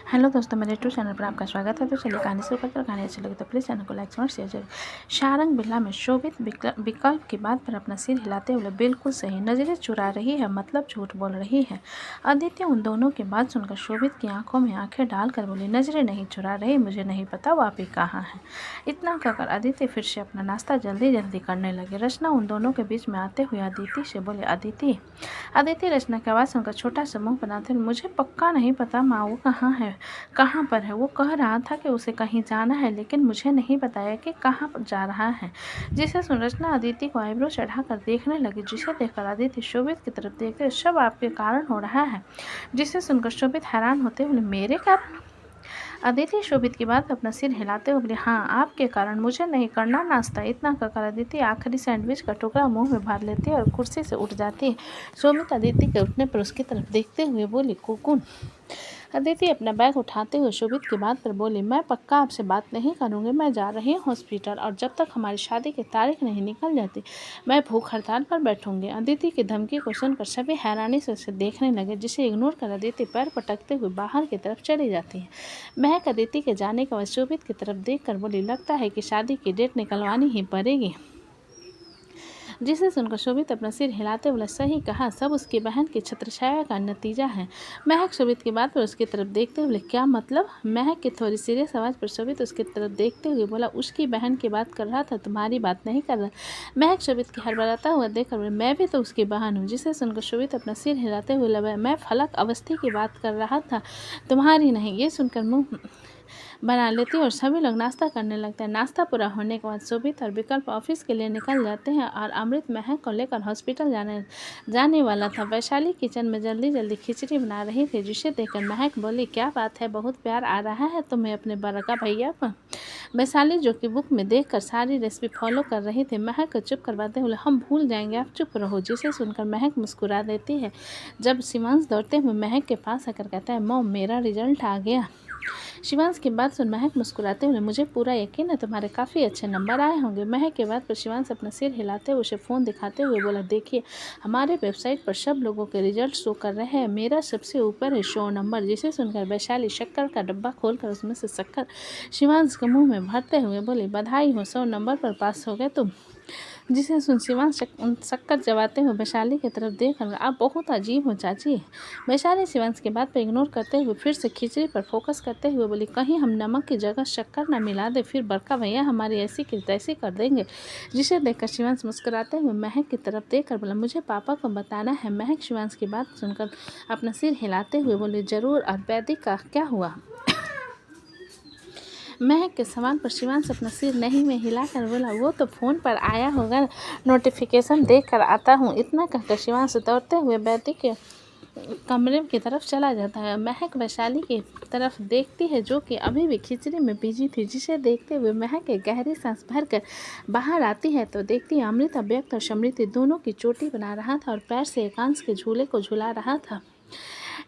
Hello दोस्तों, मेरे YouTube channel पर आपका स्वागत है। तो चलिए कहानी शुरू करते हैं। कहानी अच्छी लगे तो प्लीज़ चैनल को लाइक और शेयर करें। शारंग बिरला में शोभित विकल्प की बात पर अपना सिर हिलाते हुए बिल्कुल सही, नजरें चुरा रही है, मतलब झूठ बोल रही है। आदित्य उन दोनों की बात सुनकर शोभित की आंखों में आंखें डालकर बोली, नजरें नहीं चुरा रही, मुझे नहीं पता वो आप ही कहाँ है। इतना कहकर आदित्य फिर से अपना नाश्ता जल्दी जल्दी करने लगे। रचना उन दोनों के बीच में आते हुए आदित्य से बोले, अदिति रचना की आवाज़ सुनकर छोटा सा मुंह बनाते हुए, मुझे पक्का नहीं पता माँ वो कहाँ है, कहाँ पर है। वो कह रहा था कि उसे कहीं जाना है, लेकिन मुझे नहीं बताया कि कहाँ पर जा रहा है। जिसे सुन रचना अदिति को आईब्रो चढ़ाकर देखने लगी, जिसे देखकर अदिति शोभित की तरफ देखते, सब आपके कारण हो रहा है। जिसे सुनकर शोभित हैरान होते बोले, मेरे कारण? अदिति शोभित की बात अपना सिर हिलाते हुए बोली, हाँ आपके कारण, मुझे नहीं करना नाश्ता। इतना कहकर अदिति आखिरी सैंडविच का टुकड़ा मुंह में भर लेती है और कुर्सी से उठ जाती है। शोभित अदिति के उठने पर उसकी तरफ देखते हुए बोली, कुकुन। अदिति अपना बैग उठाते हुए शोभित की बात पर बोली, मैं पक्का आपसे बात नहीं करूंगी, मैं जा रही हूँ हॉस्पिटल, और जब तक हमारी शादी की तारीख नहीं निकल जाती मैं भूख हड़ताल पर बैठूंगी। अदिति की धमकी को सुनकर सभी हैरानी से उसे देखने लगे, जिसे इग्नोर कर अदिति पैर पटकते हुए बाहर की तरफ चली जाती है। महक अदिति के जाने के बाद शोभित की तरफ देखकर बोली, लगता है कि शादी की डेट निकलवानी ही पड़ेगी। जिसे सुनकर शोभित अपना सिर हिलाते बोला, सही कहा, सब उसकी बहन की छत्रछाया का नतीजा है। महक शोभित की बात पर उसकी तरफ देखते हुए, क्या मतलब? महक की थोड़ी सीरियस आवाज़ पर शोभित उसकी तरफ देखते हुए बोला, उसकी बहन की बात कर रहा था, तुम्हारी बात नहीं कर रहा। महक शोभित की हड़बड़ाता हुआ देखकर बोले, मैं भी तो उसकी बहन हूँ। जिसे सुनकर शोभित अपना सिर हिलाते हुए लगा, मैं फलक अवस्थी की बात कर रहा था, तुम्हारी नहीं। ये सुनकर मुंह बना लेती और सभी लोग नाश्ता करने लगते हैं। नाश्ता पूरा होने के बाद शोभित और विकल्प ऑफिस के लिए निकल जाते हैं और अमृत महक को लेकर हॉस्पिटल जाने वाला था। वैशाली किचन में जल्दी जल्दी खिचड़ी बना रही थी, जिसे देखकर महक बोली, क्या बात है, बहुत प्यार आ रहा है तुम्हें अपने बड़का भैया पर। वैशाली जो कि बुक में देखकर सारी रेसिपी फॉलो कर रही थी, महक को चुप करवाते हुए, हम भूल जाएंगे, आप चुप रहो। जिसे सुनकर महक मुस्कुरा देती है। जब शिवांश दौड़ते हुए महक के पास आकर कहता है, मॉम मेरा रिजल्ट आ गया। शिवांश की बात सुन महक मुस्कुराते हुए, मुझे पूरा यकीन है तुम्हारे काफ़ी अच्छे नंबर आए होंगे। महक के बात पर शिवांश अपना सिर हिलाते हुए उसे फ़ोन दिखाते हुए बोला, देखिए हमारे वेबसाइट पर सब लोगों के रिजल्ट शो कर रहे हैं, मेरा सबसे ऊपर है 100 नंबर। जिसे सुनकर वैशाली शक्कर का डब्बा खोलकर उसमें से शक्कर शिवांश के मुँह में भरते हुए बोली, बधाई हो, 100 नंबर पर पास हो गए तुम। जिसे सुन शिवांश शक्कर चबाते हुए वैशाली की तरफ देख, आप बहुत अजीब हो चाची। वैशाली शिवांश की बात पर इग्नोर करते हुए फिर से खिचड़ी पर फोकस करते हुए बोली, कहीं हम नमक की जगह शक्कर न मिला दे, फिर बड़का भैया हमारी ऐसी की तैसी कर देंगे। जिसे देखकर शिवांश मुस्कुराते हुए महक की तरफ देखकर बोला, मुझे पापा को बताना है। महक शिवांश की बात सुनकर अपना सिर हिलाते हुए बोली, जरूर। और वैदिक का क्या हुआ? महक के सवाल पर शिवांश अपना सिर नहीं में हिलाकर बोला, वो तो फ़ोन पर आया होगा, नोटिफिकेशन देख कर आता हूँ। इतना कहकर शिवांश दौड़ते हुए वैदिक के कमरे की तरफ चला जाता है। महक वैशाली की तरफ देखती है, जो कि अभी भी खिचड़ी में बिजी थी। जिसे देखते हुए महक एक गहरी सांस भरकर बाहर आती है तो देखती है अमृत, अव्यक्त और समृद्धि दोनों की चोटी बना रहा था और पैर से एकांश के झूले को झुला रहा था।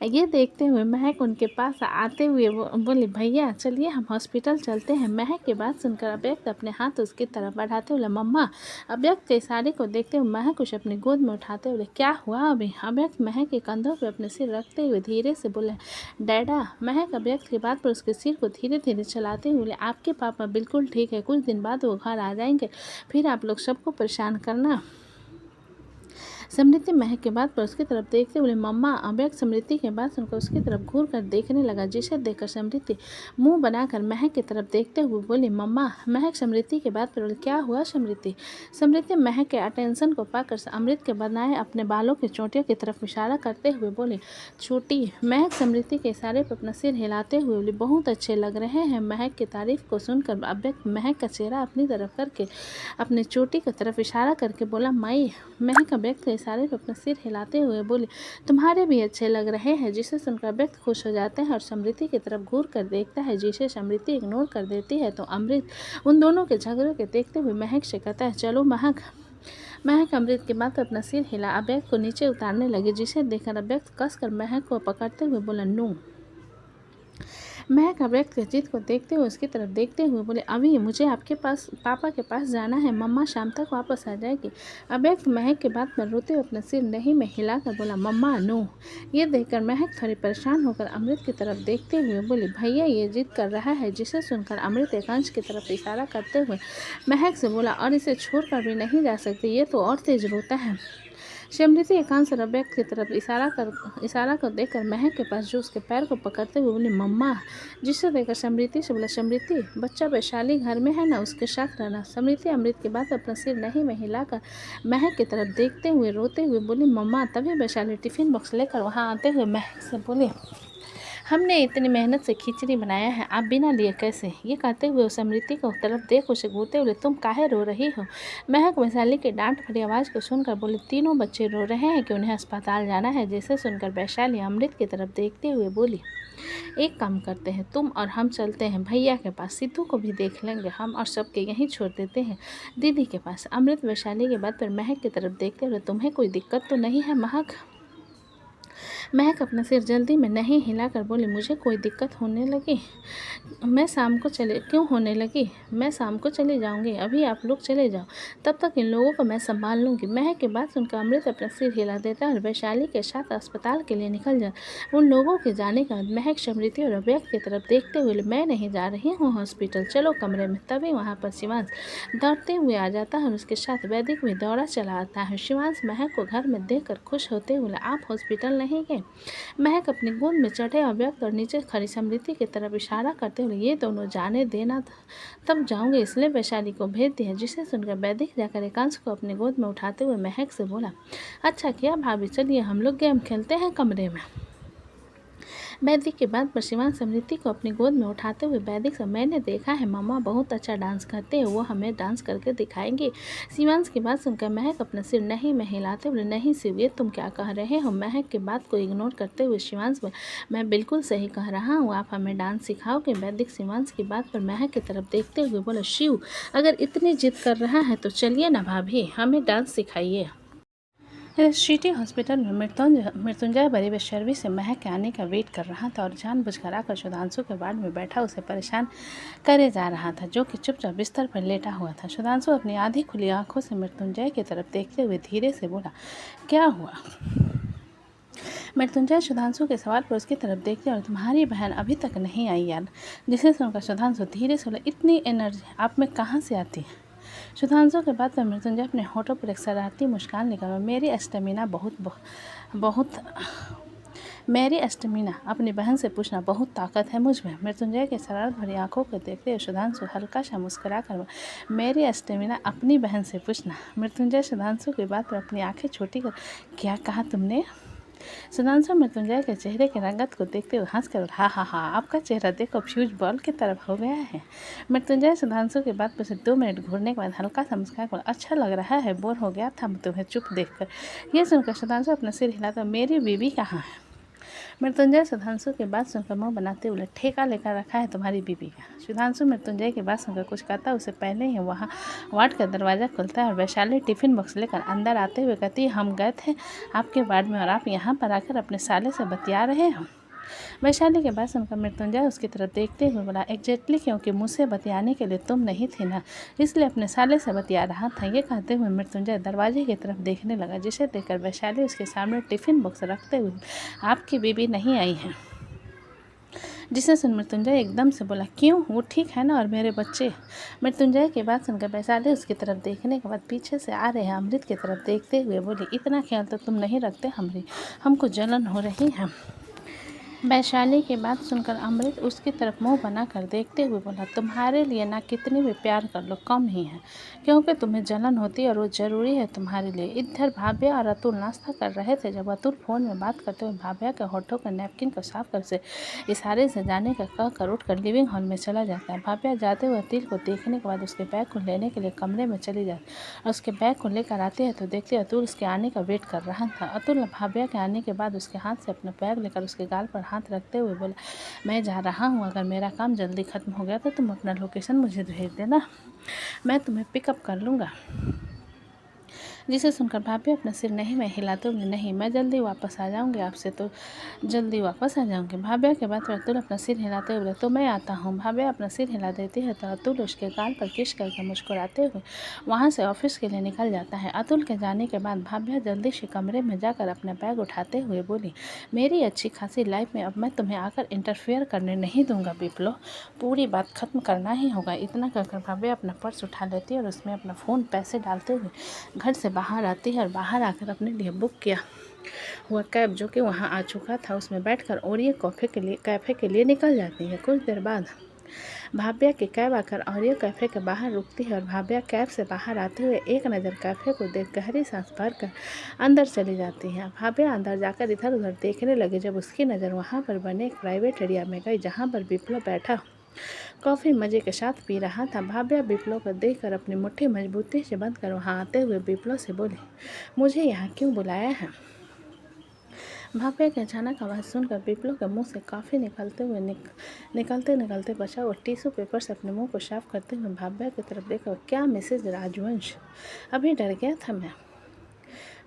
ये देखते हुए महक उनके पास आते हुए बोली, भैया चलिए हम हॉस्पिटल चलते हैं। महक की बात सुनकर अव्यक्त अपने हाथ उसकी तरफ बढ़ाते हुए, मम्मा। अव्यक्त के इशारे को देखते हुए महक उसे अपनी गोद में उठाते हुए, क्या हुआ अभी? अव्यक्त महक के कंधों पर अपने सिर रखते हुए धीरे से बोले, डैडा। महक अव्यक्त की बात पर उसके सिर को धीरे धीरे चलाते हुए बोले, आपके पापा बिल्कुल ठीक है, कुछ दिन बाद वो घर आ जाएंगे, फिर आप लोग सबको परेशान करना। समृद्धि महक के बात पर उसकी तरफ देखते बोले, मम्मा। अव्यक्त समृद्धि के बात सुनकर उसकी तरफ घूर कर देखने लगा, जिसे देखकर समृद्धि मुंह बनाकर महक की तरफ देखते हुए बोली, मम्मा। महक समृद्धि के बात पर बोली, क्या हुआ समृद्धि? समृद्धि महक के अटेंशन को पाकर अमृत के बनाए अपने बालों की चोटियों की तरफ इशारा करते हुए बोली, छोटी। महक समृद्धि के इशारे पर अपना सिर हिलाते हुए बोली, बहुत अच्छे लग रहे हैं। महक की तारीफ को सुनकर अव्यक्त महक का चेहरा अपनी तरफ करके अपनी चोटी की तरफ इशारा करके बोला, माई। महक अव्यक्त के इशारे पर अपना सिर हिलाते हुए बोली, तुम्हारे भी अच्छे लग रहे हैं। जिसे सुनकर अव्यक्त खुश हो जाते हैं और समृद्धि की तरफ घूर कर देखता है, जिसे समृद्धि इग्नोर कर देती है। तो अमृत उन दोनों के झगड़े के देखते हुए महक से कहता है, चलो महक। महक अमृत के बाद अपना सिर हिला अव्यक्त को नीचे उतारने लगी, जिसे देखकर अव्यक्त कसकर महक को पकड़ते हुए बोला, नू। महक अव्यक्त के जिद को देखते हुए उसकी तरफ देखते हुए बोले, अभी मुझे आपके पास पापा के पास जाना है, मम्मा शाम तक वापस आ जाएगी। अव्यक्त महक के बात पर रोते हुए अपना सिर नहीं में हिलाकर बोला, मम्मा नो। ये देखकर महक थोड़ी परेशान होकर अमृत की तरफ देखते हुए बोली, भैया ये जिद कर रहा है। जिसे सुनकर अमृत एकांश की तरफ इशारा करते हुए महक से बोला, और इसे छोड़कर भी नहीं जा सकती, ये तो और तेज रोता है। समृति एकांश और अव्यक्त की तरफ इशारा कर देखकर महक के पास जो उसके पैर को पकड़ते हुए बोली, मम्मा। जिसे देखकर समृति से बोला, समृति बच्चा वैशाली घर में है ना, उसके साथ रहना। समृति अमृत के बाद अपना सिर नहीं में हिलाकर महक की तरफ देखते हुए रोते हुए बोली, मम्मा। तभी वैशाली टिफिन बॉक्स लेकर वहाँ आते हुए महक से बोले, हमने इतनी मेहनत से खिचड़ी बनाया है, आप बिना लिए कैसे। ये कहते हुए उस समृति को तरफ देख उसे घूरते हुए, तुम काहे रो रही हो। महक वैशाली की डांट भरी आवाज़ को सुनकर बोले, तीनों बच्चे रो रहे हैं कि उन्हें अस्पताल जाना है। जिसे सुनकर वैशाली अमृत की तरफ देखते हुए बोली, एक काम करते हैं, तुम और हम चलते हैं भैया के पास, सिद्धू को भी देख लेंगे हम और सबके यहीं छोड़ देते हैं दीदी के पास। अमृत वैशाली के बात पर महक की तरफ देखते हुए, तुम्हें कोई दिक्कत तो नहीं है महक। महक अपना सिर जल्दी में नहीं हिलाकर बोली, मुझे कोई दिक्कत होने लगी मैं शाम को चली जाऊंगी, अभी आप लोग चले जाओ, तब तक इन लोगों को मैं संभाल लूँगी। महक की बात सुनकर अमृत अपना सिर हिला देता है और वैशाली के साथ अस्पताल के लिए निकल जाए। उन लोगों के जाने के बाद महक समृति और अव्यक्त की तरफ देखते हुए, मैं नहीं जा रही हूँ हॉस्पिटल, चलो कमरे में। तभी वहाँ पर शिवांश दौड़ते हुए आ जाता है और उसके साथ वैदिक भी दौड़ा चला आता है। शिवांश महक को घर में देखकर खुश होते हुए, आप हॉस्पिटल नहीं गए। महक अपनी गोद में चढ़े अव्यक्त और नीचे खड़ी समृति की तरफ इशारा करते हुए, ये दोनों जाने देना तब जाऊंगे, इसलिए वैशाली को भेज दिया। जिसे सुनकर वैदिक जाकर एकांश को अपनी गोद में उठाते हुए महक से बोला, अच्छा किया भाभी, चलिए हम लोग गेम खेलते हैं कमरे में। वैदिक के बाद पर शिवांश समृति को अपनी गोद में उठाते हुए वैदिक से, मैंने देखा है मम्मा बहुत अच्छा डांस करते हैं, वो हमें डांस करके दिखाएंगे। शिवांश की बात सुनकर महक अपना सिर नहीं में हिलाते हुए, नहीं शिव ये तुम क्या कह रहे हो। महक की बात को इग्नोर करते हुए शिवांश बोला, मैं बिल्कुल सही कह रहा हूँ, आप हमें डांस सिखाओगे। वैदिक शिवांश की बात पर महक की तरफ देखते हुए बोला, शिव अगर इतनी जिद कर रहा है तो चलिए ना भाभी, हमें डांस सिखाइए। सिटी हॉस्पिटल में मृत्युंजय बड़ी बेशर्मी से महक के आने का वेट कर रहा था और जानबूझकर आकर सुधांशु के वार्ड में बैठा उसे परेशान करे जा रहा था, जो कि चुपचाप बिस्तर पर लेटा हुआ था। सुधांशु अपनी आधी खुली आंखों से मृत्युंजय की तरफ देखते हुए धीरे से बोला, क्या हुआ। मृत्युंजय सुधांशु के सवाल पर उसकी तरफ देखते और, तुम्हारी बहन अभी तक नहीं आई यार। जिसे सुनकर सुधांशु धीरे से बोला, इतनी एनर्जी आप में कहाँ से आती है। सुधांशु के बाद मृत्युंजय अपने होठों पर एक शरारती मुस्कान निकाला, मेरी एस्टेमिना अपनी बहन से पूछना, बहुत ताकत है मुझ में। मृत्युंजय के शरारत भरी आंखों को देखते हुए सुधांशु हल्का सा मुस्कुरा कर, मेरी एस्टेमिना अपनी बहन से पूछना। मृत्युंजय सुधांशु की बात पर अपनी आंखें छोटी कर, क्या कहा तुमने। सुधांशु मृत्युंजय के चेहरे की रंगत को देखते हुए हंस कर, हाँ, आपका चेहरा देखो फ्यूज बॉल की तरफ हो गया है। मृत्युंजय सुधांशु की बात पर से 2 मिनट घूरने के बाद हल्का सा मुस्कुराकर, अच्छा लग रहा है, बोर हो गया था तुम्हें चुप देखकर। यह सुनकर सुधांशु अपना सिर हिलाता, मेरी बीवी कहाँ है। मृत्युंजय सुधांशु की बात सुनकर मुँह बनाते हुए, ठेका लेकर रखा है तुम्हारी बीबी का। सुधांशु मृत्युंजय की बात सुनकर कुछ कहता उससे पहले ही वहाँ वार्ड का दरवाज़ा खुलता है और वैशाली टिफ़िन बॉक्स लेकर अंदर आते हुए कहती है, हम गए थे आपके वार्ड में और आप यहाँ पर आकर अपने साले से बतिया रहे हो। वैशाली के बात सुनकर मृत्युंजय उसकी तरफ देखते हुए बोला, एग्जैक्टली, क्योंकि मुझसे बतियाने के लिए तुम नहीं थी ना, इसलिए अपने साले से बतिया रहा था। ये कहते हुए मृत्युंजय दरवाजे की तरफ देखने लगा, जिसे देखकर वैशाली उसके सामने टिफ़िन बॉक्स रखते हुए, आपकी बीबी नहीं आई है। जिसे सुन मृत्युंजय एकदम से बोला, क्यों, वो ठीक है ना, और मेरे बच्चे। मृत्युंजय की बात सुनकर वैशाली उसकी तरफ देखने के बाद पीछे से आ रहे अमृत की तरफ देखते हुए बोली, इतना ख्याल तो तुम नहीं रखते हमको जलन हो रही है। वैशाली की बात सुनकर अमृत उसकी तरफ मुंह बनाकर देखते हुए बोला, तुम्हारे लिए ना कितनी भी प्यार कर लो कम ही है, क्योंकि तुम्हें जलन होती है और वो ज़रूरी है तुम्हारे लिए। इधर भाभ्या और अतुल नाश्ता कर रहे थे जब अतुल फ़ोन में बात करते हुए भाभ्या के होठों का नैपकिन को साफ कर से इशारे से जाने का कह कर उठ कर लिविंग हॉल में चला जाता है। भाभ्या जाते हुए अतुल को देखने के बाद उसके बैग को लेने के लिए कमरे में चली जाती और उसके बैग को लेकर आते हैं तो देखते अतुल उसके आने का वेट कर रहा था। अतुल भाभ्या के आने के बाद उसके हाथ से अपना बैग लेकर उसके गाल पर हाथ रखते हुए बोला, मैं जा रहा हूँ, अगर मेरा काम जल्दी ख़त्म हो गया तो तुम अपना लोकेशन मुझे भेज देना, मैं तुम्हें पिकअप कर लूँगा। जिसे सुनकर भाभी अपना सिर नहीं में हिलाते बोले, नहीं मैं जल्दी वापस आ जाऊँगी, आपसे तो जल्दी वापस आ जाऊँगी। भाभी के बाद अतुल अपना सिर हिलाते बोले, तो मैं आता हूँ। भाभी अपना सिर हिला देती है तो अतुल उसके गाल पर किस करके मुस्कुराते हुए वहाँ से ऑफिस के लिए निकल जाता है। अतुल के जाने के बाद भाभी जल्दी से कमरे में जाकर अपना बैग उठाते हुए बोली, मेरी अच्छी खासी लाइफ में अब मैं तुम्हें आकर इंटरफेयर करने नहीं दूंगा बिप्लो, पूरी बात ख़त्म करना ही होगा। इतना कहकर भाभी अपना पर्स उठा लेती है और उसमें अपना फ़ोन पैसे डालते हुए घर से बाहर आती है और बाहर आकर अपने लिए बुक किया हुआ कैब जो कि वहाँ आ चुका था उसमें बैठकर ओरियो कैफ़े के लिए निकल जाती है। कुछ देर बाद भाव्या की कैब आकर ओरियो कैफ़े के बाहर रुकती है और भाव्या कैब से बाहर आते हुए एक नज़र कैफ़े को देख गहरी सांस भरकर अंदर चली जाती है। भाव्या अंदर जाकर इधर उधर देखने लगी जब उसकी नज़र वहाँ पर बने एक प्राइवेट एरिया में गई जहाँ पर विप्लव बैठा कॉफ़ी मज़े के साथ पी रहा था। भाव्या विप्लव को देखकर अपनी मुट्ठी मजबूती से बंद कर वहाँ आते हुए विप्लव से बोली, मुझे यहाँ क्यों बुलाया है? भाव्या की अचानक आवाज़ सुनकर विप्लव के मुंह से कॉफ़ी निकलते बचा और टिश्यू पेपर से अपने मुंह को साफ करते हुए भाव्या की तरफ देखा, क्या मिसेज राजवंश, अभी डर गया था मैं।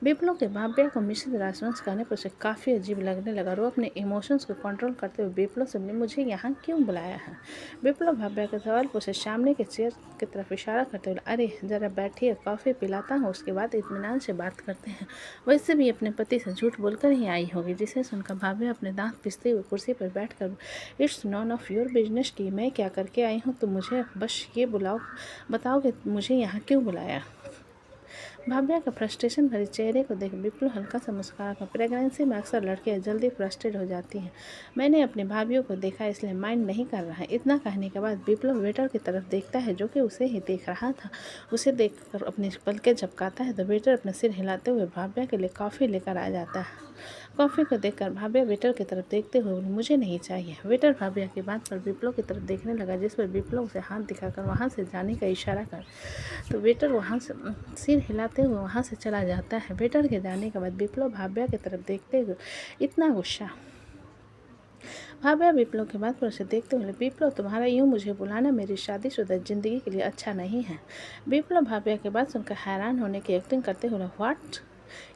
विप्लव के भाव्या को मिसेज राजवंश कहने पर उसे काफ़ी अजीब लगने लगा और वो अपने इमोशंस को कंट्रोल करते हुए विप्लव से बोली, मुझे यहाँ क्यों बुलाया है? विप्लव भाव्या के सवाल पर उसे सामने के चेयर की तरफ इशारा करते हुए, अरे ज़रा बैठिए, कॉफ़ी पिलाता हूँ, उसके बाद इत्मीनान से बात करते हैं। वैसे भी अपने पति से झूठ बोलकर ही आई होगी। जिसे सुनकर भाव्या अपने दांत पिसते हुए कुर्सी पर बैठकर, it's none of your business कि मैं क्या करके आई हूँ, तो मुझे बस ये बताओ कि मुझे यहाँ क्यों बुलाया। भाव्या का फ्रस्ट्रेशन भरे चेहरे को देख विप्लव हल्का सा मुस्कुराकर, प्रेगनेंसी में अक्सर लड़कियां जल्दी फ्रस्ट्रेट हो जाती हैं, मैंने अपनी भाभीियों को देखा इसलिए माइंड नहीं कर रहा है। इतना कहने के बाद विप्लव वेटर की तरफ देखता है जो कि उसे ही देख रहा था। उसे देखकर अपनी पलकें झपकाता है तो वेटर अपना सिर हिलाते हुए भाव्या के लिए कॉफ़ी लेकर आ जाता है। कॉफ़ी को देखकर भाव्या वेटर की तरफ देखते हुए बोली, मुझे नहीं चाहिए। वेटर भाव्या की बात पर विप्लव की तरफ देखने लगा जिस पर विप्लव उसे हाथ दिखाकर वहाँ से जाने का इशारा कर तो वेटर वहाँ से सिर हिलाते हुए वहाँ से चला जाता है। वेटर के जाने के बाद विप्लव भाव्या की तरफ देखते हुए इतना गुस्सा। भाव्या विप्लव की बात पर उसे देखते हुए, विप्लव तुम्हारा यूँ मुझे बुलाना मेरी शादीशुदा ज़िंदगी के लिए अच्छा नहीं है। विप्लव भाव्या की बात सुनकर हैरान होने की एक्टिंग करते हुए, व्हाट,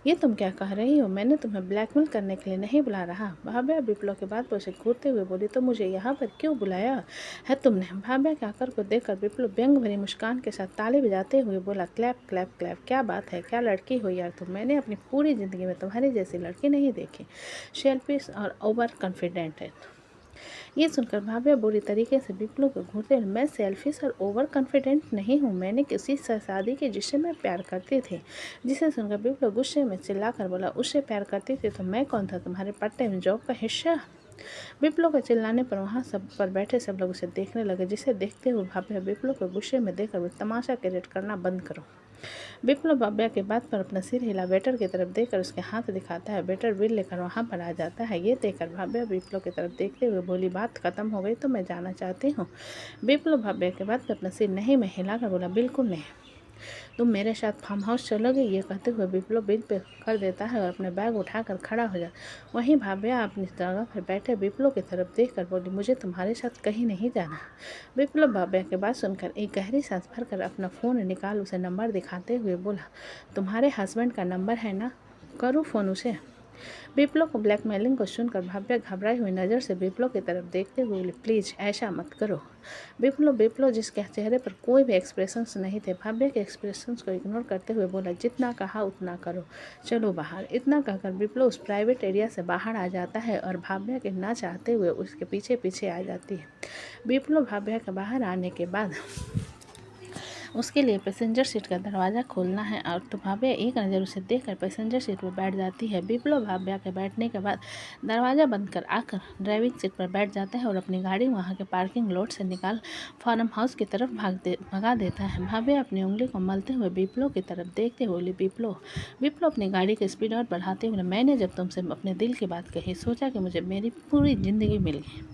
ये तुम क्या कह रही हो? मैंने तुम्हें ब्लैकमेल करने के लिए नहीं बुला रहा। भाव्या विप्लव के बाद पर उसे घूरते हुए बोली, तो मुझे यहाँ पर क्यों बुलाया है तुमने? भाव्या के आकर को देखकर विप्लव व्यंग भरी मुस्कान के साथ ताली बजाते हुए बोला, क्लैप क्लैप क्लैप, क्या बात है, क्या लड़की हो यार तुम, मैंने अपनी पूरी ज़िंदगी में तुम्हारी जैसी लड़की नहीं देखी, सेल्फिश और ओवर कॉन्फिडेंट है। ये सुनकर भाव्या बुरी तरीके से विप्लव को घूरते हुए, मैं सेल्फिश और ओवर कॉन्फिडेंट नहीं हूँ, मैंने किसी से शादी की जिससे मैं प्यार करती थी। जिसे सुनकर विप्लव गुस्से में चिल्लाकर बोला, उससे प्यार करती थी तो मैं कौन था, तुम्हारे पार्ट टाइम जॉब का हिस्सा? विप्लव के चिल्लाने पर वहाँ सब पर बैठे सब लोग उसे देखने लगे जिसे देखते हुए भाव्या विप्लव को गुस्से में देखकर तमाशा क्रिएट करना बंद करो। विप्लव भाव्या के बात पर अपना सिर हिला वेटर की तरफ देखकर उसके हाथ दिखाता है। वेटर बिल लेकर वहाँ पर आ जाता है। ये देखकर भाव्या विप्लव की तरफ देखते हुए बोली, बात खत्म हो गई तो मैं जाना चाहती हूँ। विप्लव भाव्या के बात पर अपना सिर नहीं में हिलाकर बोला, बिल्कुल नहीं, तुम मेरे साथ फार्म हाउस चलोगे। ये कहते हुए विप्लव बिल पे कर देता है और अपने बैग उठाकर खड़ा हो जाता। वहीं भाव्या अपनी जगह पर बैठे विप्लव की तरफ देखकर बोली, मुझे तुम्हारे साथ कहीं नहीं जाना। विप्लव भाव्या की बात सुनकर एक गहरी सांस भरकर अपना फ़ोन निकाल उसे नंबर दिखाते हुए बोला, तुम्हारे हस्बैंड का नंबर है ना, करूँ फ़ोन उसे? विप्लव को ब्लैकमेलिंग को सुनकर भाव्या घबराई हुई नज़र से विप्लव की तरफ देखते हुए बोली, प्लीज़ ऐसा मत करो। विप्लव जिसके चेहरे पर कोई भी एक्सप्रेशंस नहीं थे, भाव्या के एक्सप्रेशंस को इग्नोर करते हुए बोला, जितना कहा उतना करो, चलो बाहर। इतना कहकर विप्लव उस प्राइवेट एरिया से बाहर आ जाता है और भाव्या के ना चाहते हुए उसके पीछे पीछे आ जाती है। विप्लव भाव्या के बाहर आने के बाद उसके लिए पैसेंजर सीट का दरवाज़ा खोलना है और तो भाव्या एक नज़र उसे देखकर पैसेंजर सीट पर बैठ जाती है। विप्लव भाव्या के बैठने के बाद दरवाज़ा बंद कर आकर ड्राइविंग सीट पर बैठ जाता है और अपनी गाड़ी वहां के पार्किंग लॉट से निकाल फार्म हाउस की तरफ भगा देता है। भाव्या अपनी उंगली को मलते हुए विप्लव की तरफ देखते हुए बोली, विप्लव अपनी गाड़ी की स्पीड और बढ़ाते हुए, मैंने जब तुमसे अपने दिल की बात कही सोचा कि मुझे मेरी पूरी ज़िंदगी मिल गई।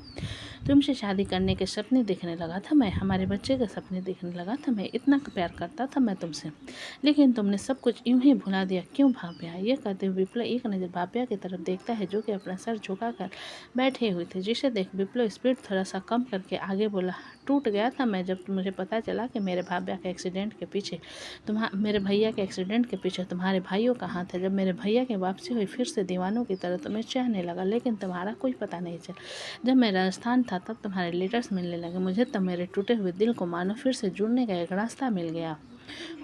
तुमसे शादी करने के सपने देखने लगा था मैं, हमारे बच्चे के सपने देखने लगा था मैं, इतना प्यार करता था मैं तुमसे, लेकिन तुमने सब कुछ यूं ही भुला दिया क्यों भाव्या। ये कहते हुए विप्लव एक नज़र भाव्या की तरफ देखता है जो कि अपना सर झुकाकर बैठे हुए थे। जिसे देख विप्लव स्पीड थोड़ा सा कम करके आगे बोला, टूट गया था मैं जब मुझे पता चला कि मेरे भैया के एक्सीडेंट के पीछे तुम्हारे भाइयों का हाथ है। जब मेरे भैया की वापसी हुई फिर से दीवानों की तरह तुम्हें चाहने लगा, लेकिन तुम्हारा कोई पता नहीं चला। जब मैं राजस्थान था तब तुम्हारे लेटर्स मिलने लगे मुझे, तब मेरे टूटे हुए दिल को मानो फिर से जुड़ने का एक रास्ता मिल गया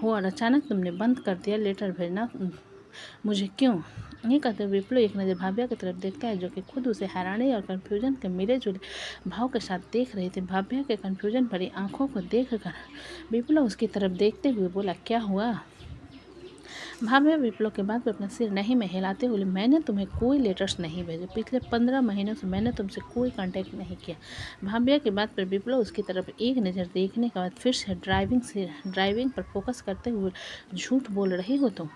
हो, और अचानक तुमने बंद कर दिया लेटर भेजना मुझे क्यों। ये कहते हुए विप्लव एक नज़र भाव्या की तरफ देखता है जो कि खुद उसे हैरानी और कन्फ्यूजन के मिले जुले भाव के साथ देख रही थी। भाव्या के कन्फ्यूजन भरी आंखों को देखकर विप्लव उसकी तरफ देखते हुए बोला, क्या हुआ। भाव्या विप्लव के बाद अपना सिर नहीं में हिलाते हुए, मैंने तुम्हें कोई लेटर्स नहीं भेजे, पिछले 15 महीनों से मैंने तुमसे कोई कांटेक्ट नहीं किया। भाव्या की बात पर विप्लव उसकी तरफ एक नज़र देखने के बाद फिर से ड्राइविंग पर फोकस करते हुए, झूठ बोल रही हो तुम।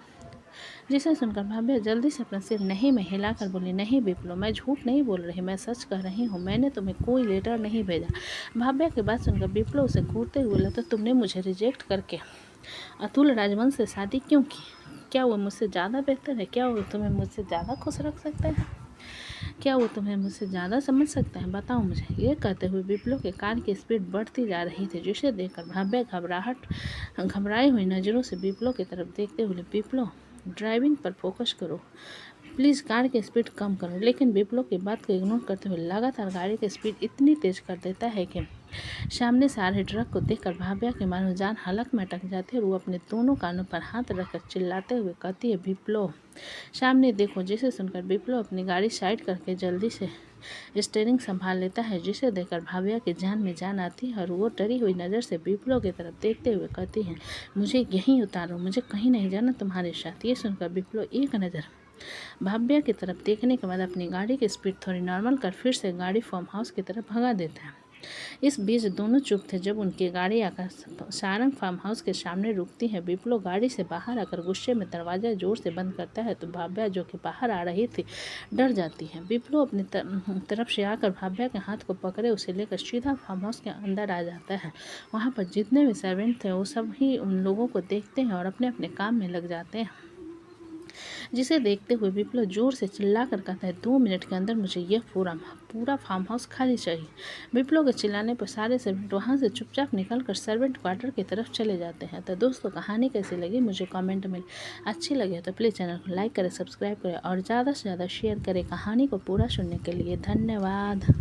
जिसे सुनकर भाव्या जल्दी से अपना सिर नहीं में हिलाकर बोली, नहीं विप्लव, मैं झूठ नहीं बोल रही, मैं सच कह रही हूँ, मैंने तुम्हें कोई लेटर नहीं भेजा। भाव्या की बात सुनकर विप्लव उसे घूरते हुए बोला, तो तुमने मुझे रिजेक्ट करके अतुल राजवंश से शादी क्यों की। क्या वो मुझसे ज़्यादा बेहतर है, क्या वो तुम्हें मुझसे ज़्यादा खुश रख सकता है, क्या वो तुम्हें मुझसे ज़्यादा समझ सकता है, बताओ मुझे। ये कहते हुए विप्लव के कार की स्पीड बढ़ती जा रही थी, जिसे देखकर भाव्या घबराई हुई नज़रों से विप्लव की तरफ देखते हुए, विप्लव ड्राइविंग पर फोकस करो प्लीज़, कार की स्पीड कम करो। लेकिन विप्लव की बात को इग्नोर करते हुए लगातार गाड़ी की स्पीड इतनी तेज कर देता है कि सामने से आ रहे ट्रक को देखकर भाव्या की मानो जान हलक में अटक जाती है और वो अपने दोनों कानों पर हाथ रखकर चिल्लाते हुए कहती है, विप्लव सामने देखो। जिसे सुनकर विप्लव अपनी गाड़ी साइड करके जल्दी से स्टीयरिंग संभाल लेता है, जिसे देखकर भाव्या की जान में जान आती है और वो डरी हुई नज़र से विप्लव की तरफ देखते हुए कहती है, मुझे यहीं उतारो, मुझे कहीं नहीं जाना तुम्हारे साथ। ये सुनकर विप्लव एक नज़र भाव्या की तरफ देखने के बाद अपनी गाड़ी की स्पीड थोड़ी नॉर्मल कर फिर से गाड़ी फार्म हाउस की तरफ भगा देता है। इस बीच दोनों चुप थे। जब उनकी गाड़ी आकर सारंग फार्म हाउस के सामने रुकती है, विप्लव गाड़ी से बाहर आकर गुस्से में दरवाजा जोर से बंद करता है तो भाव्या जो कि बाहर आ रही थी डर जाती है। विप्लव अपनी तरफ से आकर भाव्या के हाथ को पकड़े उसे लेकर सीधा फार्म हाउस के अंदर आ जाता है। वहाँ पर जितने भी सर्वेंट थे वो सभी उन लोगों को देखते हैं और अपने अपने काम में लग जाते हैं। जिसे देखते हुए विप्लव जोर से चिल्ला कर कहता है, 2 मिनट के अंदर मुझे यह पूरा फार्म हाउस खाली चाहिए। विप्लव के चिल्लाने पर सारे सर्वेंट वहाँ से चुपचाप निकलकर सर्वेंट क्वार्टर की तरफ चले जाते हैं। तो दोस्तों कहानी कैसी लगी मुझे कमेंट में अच्छी लगे तो प्लीज़ चैनल को लाइक करें, सब्सक्राइब करें और ज़्यादा से ज़्यादा शेयर करें। कहानी को पूरा सुनने के लिए धन्यवाद।